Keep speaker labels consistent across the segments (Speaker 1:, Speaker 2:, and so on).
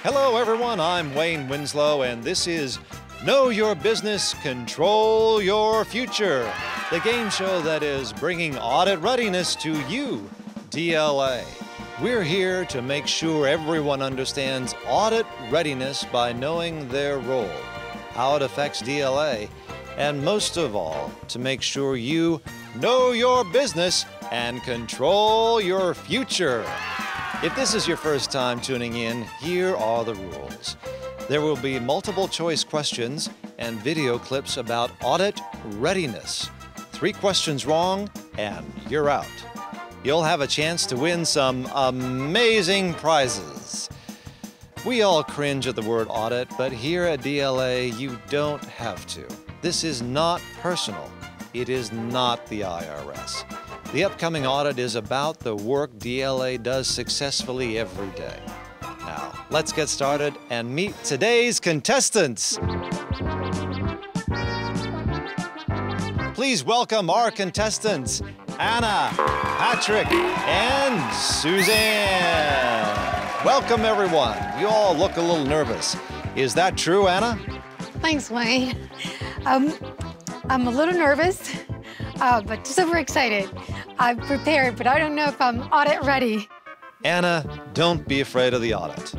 Speaker 1: Hello, everyone. I'm Wayne Winslow, and this is Know Your Business, Control Your Future, the game show that is bringing audit readiness to you, DLA. We're here to make sure everyone understands audit readiness by knowing their role, how it affects DLA, and most of all, to make sure you know your business and control your future. If this is your first time tuning in, here are the rules. There will be multiple choice questions and video clips about audit readiness. 3 questions wrong, and you're out. You'll have a chance to win some amazing prizes. We all cringe at the word audit, but here at DLA, you don't have to. This is not personal. It is not the IRS. The upcoming audit is about the work DLA does successfully every day. Now, let's get started and meet today's contestants. Please welcome our contestants, Anna, Patrick, and Suzanne. Welcome, everyone. You all look a little nervous. Is that true, Anna?
Speaker 2: Thanks, Wayne. I'm a little nervous, but super excited. I'm prepared, but I don't know if I'm audit ready.
Speaker 1: Anna, don't be afraid of the audit.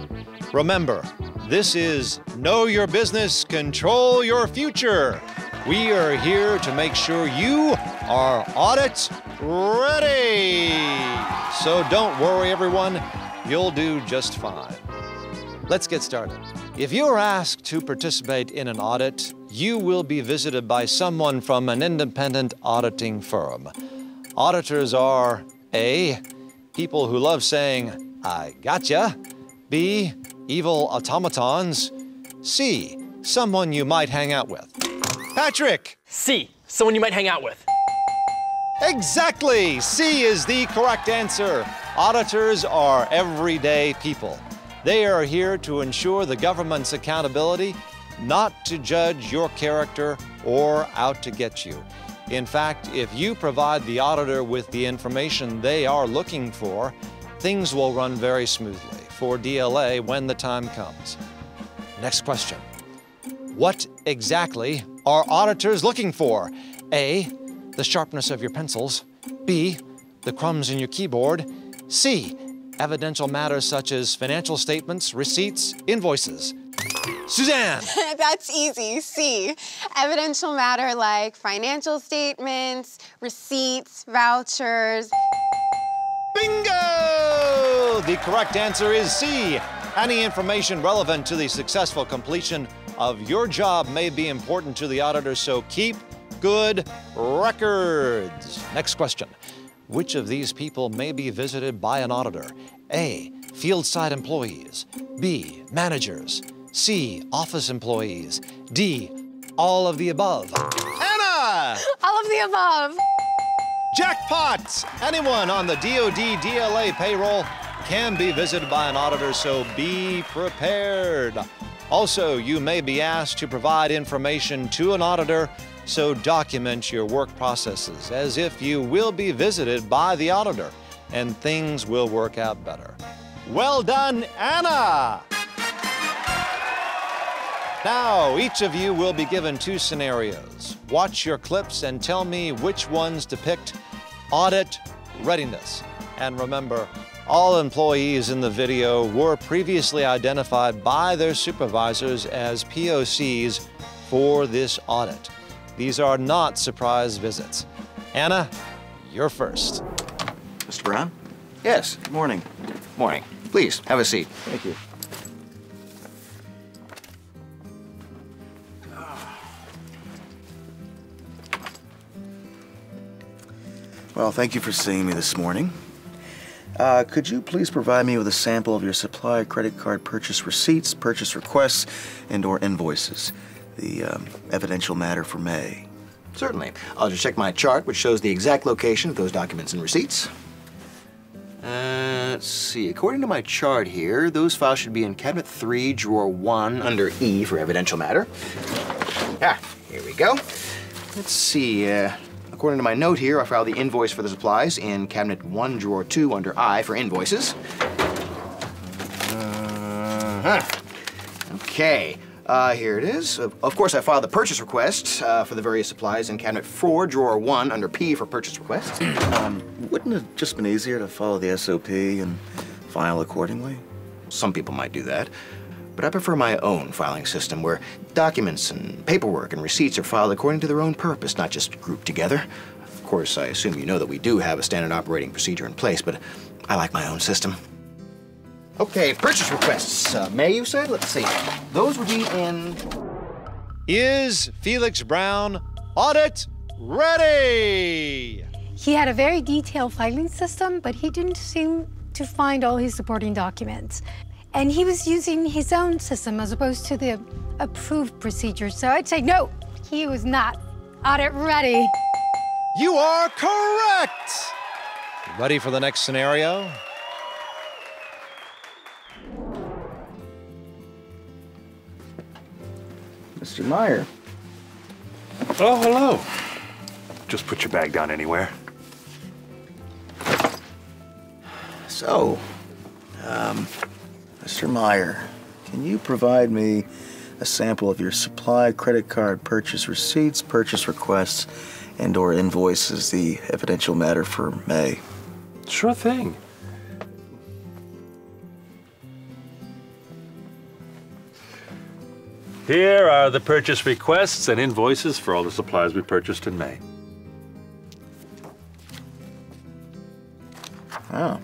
Speaker 1: Remember, this is Know Your Business, Control Your Future. We are here to make sure you are audit ready. So don't worry, everyone. You'll do just fine. Let's get started. If you're asked to participate in an audit, you will be visited by someone from an independent auditing firm. Auditors are A, people who love saying, I gotcha. B, evil automatons. C, someone you might hang out with. Patrick!
Speaker 3: C, someone you might hang out with.
Speaker 1: Exactly! C is the correct answer. Auditors are everyday people. They are here to ensure the government's accountability, not to judge your character or out to get you. In fact, if you provide the auditor with the information they are looking for, things will run very smoothly for DLA when the time comes. Next question. What exactly are auditors looking for? A, the sharpness of your pencils. B, the crumbs in your keyboard. C, evidential matters such as financial statements, receipts, invoices. Suzanne!
Speaker 4: That's easy. C. Evidential matter like financial statements, receipts, vouchers.
Speaker 1: Bingo! The correct answer is C. Any information relevant to the successful completion of your job may be important to the auditor, so keep good records. Next question. Which of these people may be visited by an auditor? A, field site employees. B, managers. C, office employees. D, all of the above. Anna!
Speaker 2: All of the above.
Speaker 1: Jackpot! Anyone on the DoD DLA payroll can be visited by an auditor, so be prepared. Also, you may be asked to provide information to an auditor, so document your work processes as if you will be visited by the auditor, and things will work out better. Well done, Anna! Now, each of you will be given 2 scenarios. Watch your clips and tell me which ones depict audit readiness. And remember, all employees in the video were previously identified by their supervisors as POCs for this audit. These are not surprise visits. Anna, you're first.
Speaker 5: Mr. Brown? Yes, good morning. Morning. Please, have a seat. Thank you. Well, thank you for seeing me this morning. Could you please provide me with a sample of your supplier credit card purchase receipts, purchase requests, and/or invoices? The evidential matter for May. Certainly. I'll just check my chart, which shows the exact location of those documents and receipts. Let's see. According to my chart here, those files should be in cabinet 3, drawer 1, under E for evidential matter. Here we go. Let's see. According to my note here, I filed the invoice for the supplies in cabinet 1, drawer 2, under I for invoices. Okay, here it is. Of course, I filed the purchase request for the various supplies in cabinet 4, drawer 1, under P for purchase requests. Wouldn't it have just been easier to follow the SOP and file accordingly? Some people might do that, but I prefer my own filing system where documents and paperwork and receipts are filed according to their own purpose, not just grouped together. Of course, I assume you know that we do have a standard operating procedure in place, but I like my own system. Okay, purchase requests. May, you said? Let's see. Those would be in...
Speaker 1: Is Felix Brown audit ready?
Speaker 2: He had a very detailed filing system, but he didn't seem to find all his supporting documents. And he was using his own system as opposed to the approved procedure. So I'd say no, he was not audit ready.
Speaker 1: You are correct! Ready for the next scenario?
Speaker 5: Mr. Meyer.
Speaker 6: Oh, hello. Just put your bag down anywhere.
Speaker 5: So, Mr. Meyer, can you provide me a sample of your supply, credit card, purchase receipts, purchase requests, and/or invoices, the evidential matter for May?
Speaker 6: Sure thing. Here are the purchase requests and invoices for all the supplies we purchased in May.
Speaker 5: Oh.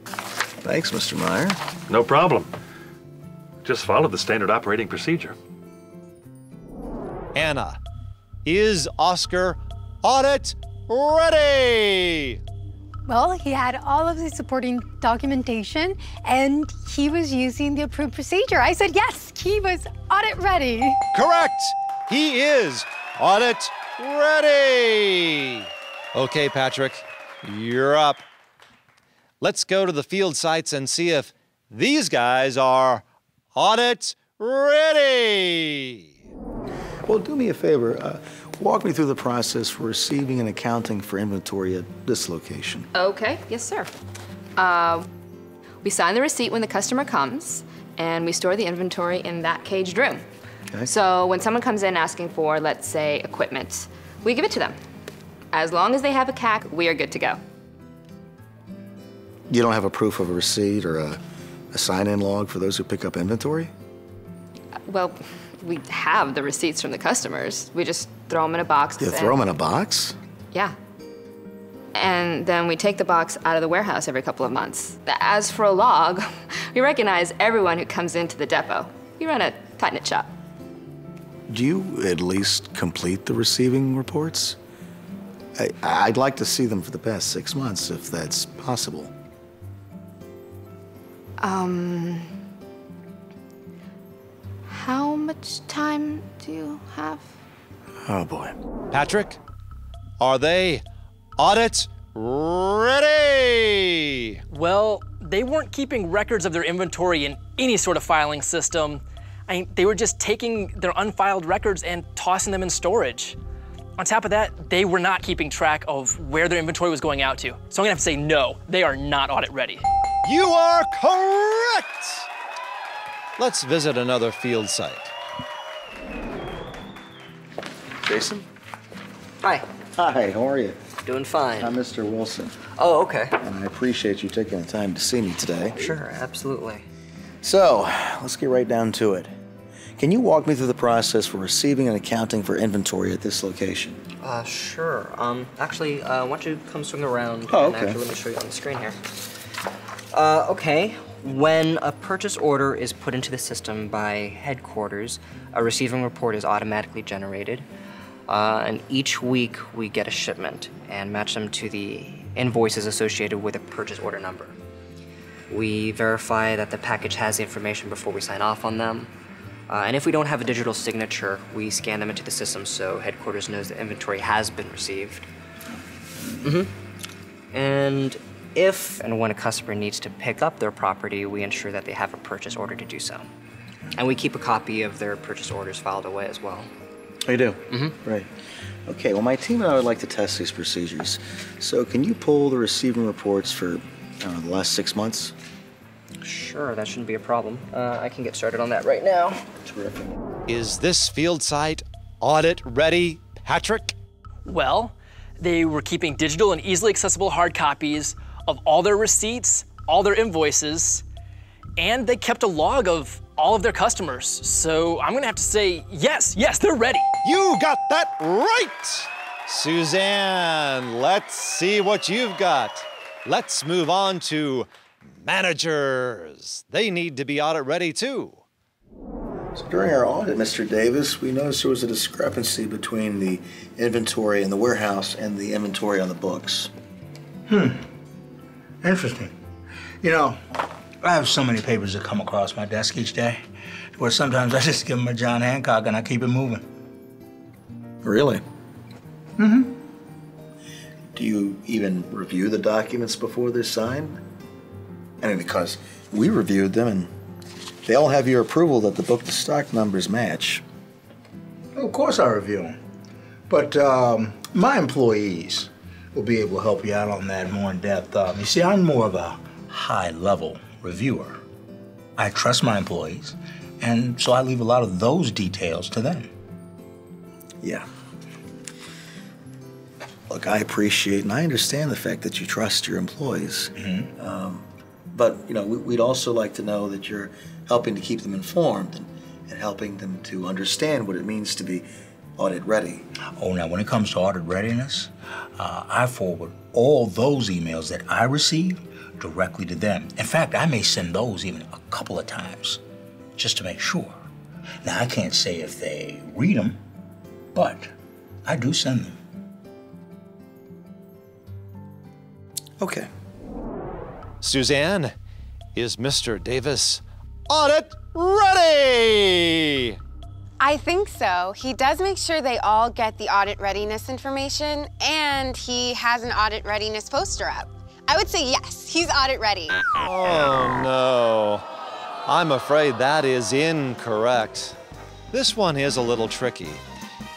Speaker 5: Thanks, Mr. Meyer.
Speaker 6: No problem. Just follow the standard operating procedure.
Speaker 1: Anna, is Oscar audit ready?
Speaker 2: Well, he had all of the supporting documentation and he was using the approved procedure. I said yes, he was audit ready.
Speaker 1: Correct! He is audit ready! Okay, Patrick, you're up. Let's go to the field sites and see if these guys are audit ready.
Speaker 5: Well, do me a favor. Walk me through the process for receiving and accounting for inventory at this location.
Speaker 7: Okay, yes, sir. We sign the receipt when the customer comes, and we store the inventory in that caged room.
Speaker 5: Okay.
Speaker 7: So when someone comes in asking for, let's say, equipment, we give it to them. As long as they have a CAC, we are good to go.
Speaker 5: You don't have a proof of a receipt or a sign-in log for those who pick up inventory?
Speaker 7: Well, we have the receipts from the customers. We just throw them in a box.
Speaker 5: You throw them in a box?
Speaker 7: Yeah. And then we take the box out of the warehouse every couple of months. As for a log, we recognize everyone who comes into the depot. We run a tight-knit shop.
Speaker 5: Do you at least complete the receiving reports? I'd like to see them for the past 6 months, if that's possible.
Speaker 7: How much time do you have?
Speaker 5: Oh, boy.
Speaker 1: Patrick, are they audit ready?
Speaker 3: Well, they weren't keeping records of their inventory in any sort of filing system. I mean, they were just taking their unfiled records and tossing them in storage. On top of that, they were not keeping track of where their inventory was going out to. So I'm gonna have to say no, they are not audit ready.
Speaker 1: You are correct! Let's visit another field site.
Speaker 5: Jason?
Speaker 8: Hi.
Speaker 5: Hi, how are you?
Speaker 8: Doing fine.
Speaker 5: I'm Mr. Wilson,
Speaker 8: Oh, okay.
Speaker 5: and I appreciate you taking the time to see me today.
Speaker 8: Sure, absolutely.
Speaker 5: So, let's get right down to it. Can you walk me through the process for receiving and accounting for inventory at this location?
Speaker 8: Sure. Actually, why don't you come swing around?
Speaker 5: Oh,
Speaker 8: and
Speaker 5: okay.
Speaker 8: actually, let me show you on the screen here. Okay. When a purchase order is put into the system by headquarters, a receiving report is automatically generated. And each week we get a shipment and match them to the invoices associated with a purchase order number. We verify that the package has the information before we sign off on them. And if we don't have a digital signature, we scan them into the system so headquarters knows the inventory has been received. And if and when a customer needs to pick up their property, we ensure that they have a purchase order to do so. And we keep a copy of their purchase orders filed away as well.
Speaker 5: Oh, you do? Right. Okay, well, my team and I would like to test these procedures. So can you pull the receiving reports for, the last 6 months?
Speaker 8: Sure, that shouldn't be a problem. I can get started on that right now.
Speaker 5: Terrific.
Speaker 1: Is this field site audit ready, Patrick?
Speaker 3: Well, they were keeping digital and easily accessible hard copies of all their receipts, all their invoices, and they kept a log of all of their customers. So I'm gonna have to say, yes, they're ready.
Speaker 1: You got that right! Suzanne, let's see what you've got. Let's move on to managers. They need to be audit ready too.
Speaker 5: So during our audit, Mr. Davis, we noticed there was a discrepancy between the inventory in the warehouse and the inventory on the books.
Speaker 9: Interesting. You know, I have so many papers that come across my desk each day, where sometimes I just give them a John Hancock and I keep it moving.
Speaker 5: Really? Do you even review the documents before they're signed? I mean, because we reviewed them and they all have your approval that the book-to-stock numbers match.
Speaker 9: Of course I review them. But my employees will be able to help you out on that more in depth. You see, I'm more of a high-level reviewer. I trust my employees, and so I leave a lot of those details to them.
Speaker 5: Yeah. Look, I appreciate and I understand the fact that you trust your employees. But, you know, we'd also like to know that you're helping to keep them informed and helping them to understand what it means to be audit ready.
Speaker 9: Oh, now, when it comes to audit readiness, I forward all those emails that I receive directly to them. In fact, I may send those even a couple of times, just to make sure. Now, I can't say if they read them, but I do send them.
Speaker 5: Okay.
Speaker 1: Suzanne, is Mr. Davis audit ready?
Speaker 4: I think so. He does make sure they all get the audit readiness information, and he has an audit readiness poster up. I would say yes, he's audit ready.
Speaker 1: Oh no, I'm afraid that is incorrect. This one is a little tricky.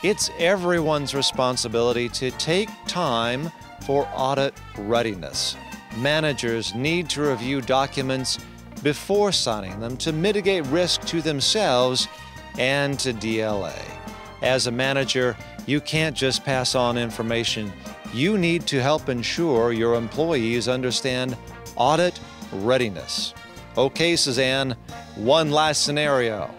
Speaker 1: It's everyone's responsibility to take time for audit readiness. Managers need to review documents before signing them to mitigate risk to themselves and to DLA. As a manager, you can't just pass on information. You need to help ensure your employees understand audit readiness. Okay, Suzanne, one last scenario.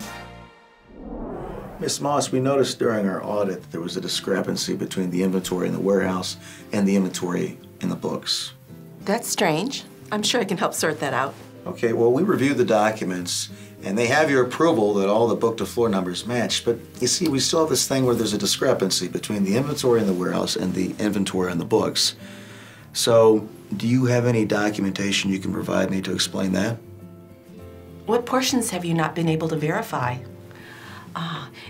Speaker 5: Miss Moss, we noticed during our audit that there was a discrepancy between the inventory in the warehouse and the inventory in the books.
Speaker 10: That's strange. I'm sure I can help sort that out.
Speaker 5: Okay, well, we reviewed the documents, and they have your approval that all the book-to-floor numbers match, but you see, we still have this thing where there's a discrepancy between the inventory in the warehouse and the inventory on the books. So, do you have any documentation you can provide me to explain that?
Speaker 10: What portions have you not been able to verify?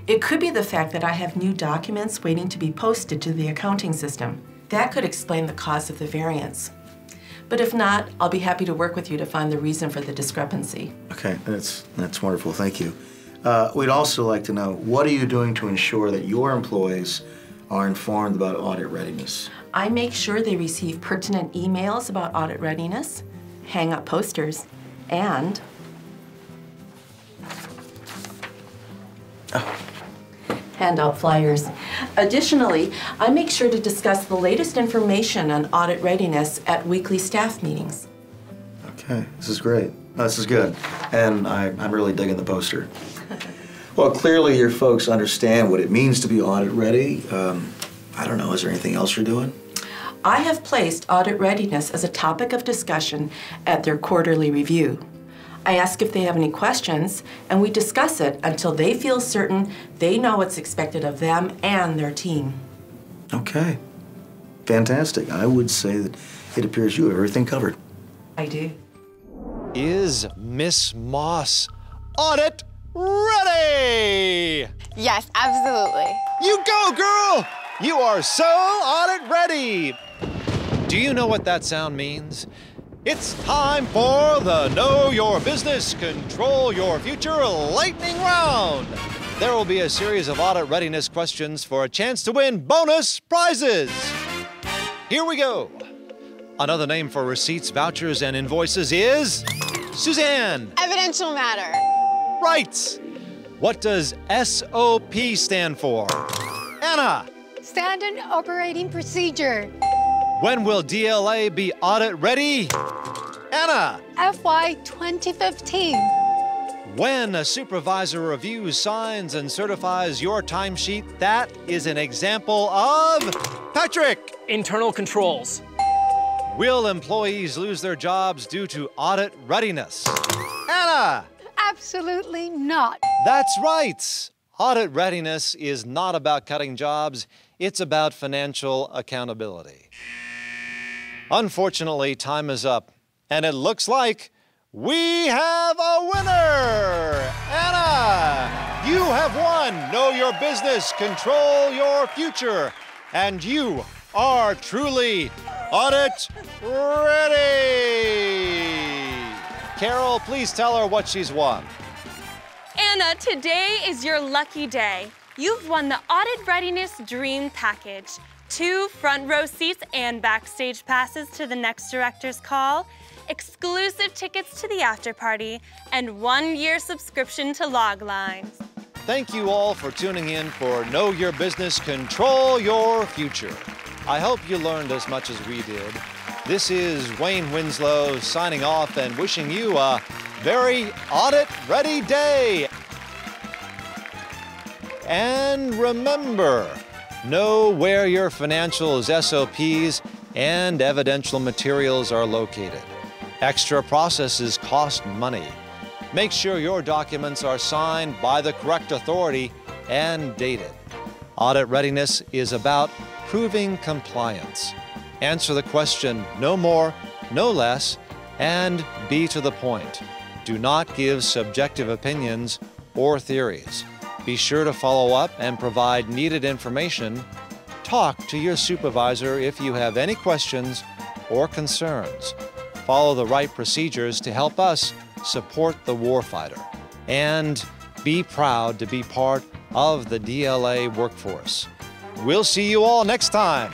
Speaker 10: It could be the fact that I have new documents waiting to be posted to the accounting system. That could explain the cause of the variance. But if not, I'll be happy to work with you to find the reason for the discrepancy.
Speaker 5: Okay, that's wonderful, thank you. We'd also like to know, what are you doing to ensure that your employees are informed about audit readiness?
Speaker 10: I make sure they receive pertinent emails about audit readiness, hang up posters, and hand out flyers. Additionally, I make sure to discuss the latest information on audit readiness at weekly staff meetings.
Speaker 5: Okay, this is great. This is good. And I'm really digging the poster. Well, clearly your folks understand what it means to be audit ready. I don't know, is there anything else you're doing?
Speaker 10: I have placed audit readiness as a topic of discussion at their quarterly review. I ask if they have any questions, and we discuss it until they feel certain they know what's expected of them and their team.
Speaker 5: Okay, fantastic. I would say that it appears you have everything covered.
Speaker 10: I do.
Speaker 1: Is Miss Moss audit ready?
Speaker 4: Yes, absolutely.
Speaker 1: You go, girl! You are so audit ready! Do you know what that sound means? It's time for the Know Your Business, Control Your Future Lightning Round. There will be a series of audit readiness questions for a chance to win bonus prizes. Here we go. Another name for receipts, vouchers, and invoices is Suzanne.
Speaker 4: Evidential matter.
Speaker 1: Right. What does SOP stand for? Anna.
Speaker 2: Standard operating procedure.
Speaker 1: When will DLA be audit ready? Anna.
Speaker 2: FY 2015.
Speaker 1: When a supervisor reviews, signs, and certifies your timesheet, that is an example of Patrick.
Speaker 3: Internal controls.
Speaker 1: Will employees lose their jobs due to audit readiness? Anna.
Speaker 2: Absolutely not.
Speaker 1: That's right. Audit readiness is not about cutting jobs. It's about financial accountability. Unfortunately, time is up, and it looks like we have a winner! Anna, you have won Know Your Business, Control Your Future, and you are truly audit ready! Carol, please tell her what she's won.
Speaker 11: Anna, today is your lucky day. You've won the Audit Readiness Dream Package. 2 front row seats and backstage passes to the next director's call, exclusive tickets to the after party, and 1-year subscription to Loglines.
Speaker 1: Thank you all for tuning in for Know Your Business, Control Your Future. I hope you learned as much as we did. This is Wayne Winslow signing off and wishing you a very audit-ready day. And remember, know where your financials, SOPs, and evidential materials are located. Extra processes cost money. Make sure your documents are signed by the correct authority and dated. Audit readiness is about proving compliance. Answer the question, no more, no less, and be to the point. Do not give subjective opinions or theories. Be sure to follow up and provide needed information. Talk to your supervisor if you have any questions or concerns. Follow the right procedures to help us support the warfighter. And be proud to be part of the DLA workforce. We'll see you all next time.